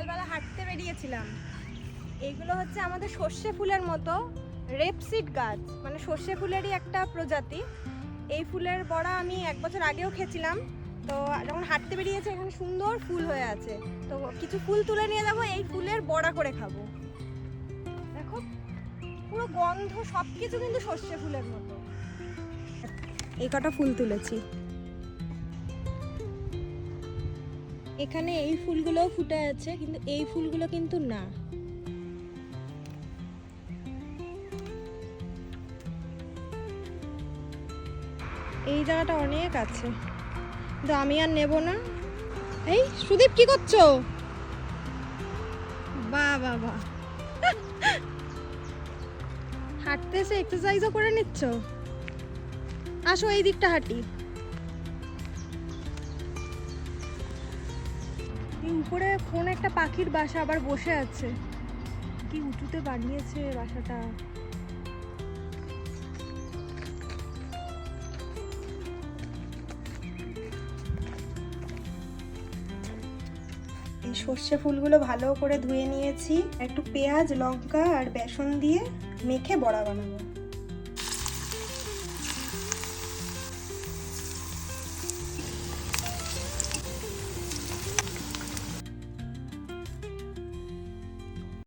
বিকালবেলা হাঁটতে বেরিয়েছিলাম। এইগুলো হচ্ছে আমাদের সর্ষে ফুলের মতো রেপসিড গাছ, মানে সর্ষে ফুলেরই একটা প্রজাতি। এই ফুলের বড়া আমি 1 বছর আগেও খেয়েছিলাম। তো যখন হাঁটতে বেরিয়েছে এখানে সুন্দর ফুল হয়ে আছে, তো কিছু ফুল তুলে নিয়ে যাবো, এই ফুলের বড়া করে খাবো। দেখো পুরো গন্ধ সব কিছু কিন্তু সর্ষে ফুলের মতো। এই কটা ফুল তুলেছি। এখানে এই ফুলগুলোও ফুটে আছে, কিন্তু এই ফুলগুলো কিন্তু না। এই জায়গাটা অনেক আছে, কিন্তু আমি আর নেব না। এই সুদীপ কি করছো? বাহ বাহ বাহ, হাঁটতে এসে এক্সারসাইজও করে নিচ্ছ। আসো এই দিকটা হাঁটি। এই উপরে কোন একটা পাখির বাসা আবার বসে আছে, কি উঁচুতে বানিয়েছে বাসাটা। এই সর্ষে ফুলগুলো ভালো করে ধুয়ে নিয়েছি, একটু পেঁয়াজ লঙ্কা আর বেসন দিয়ে মেখে বড়া বানাবো।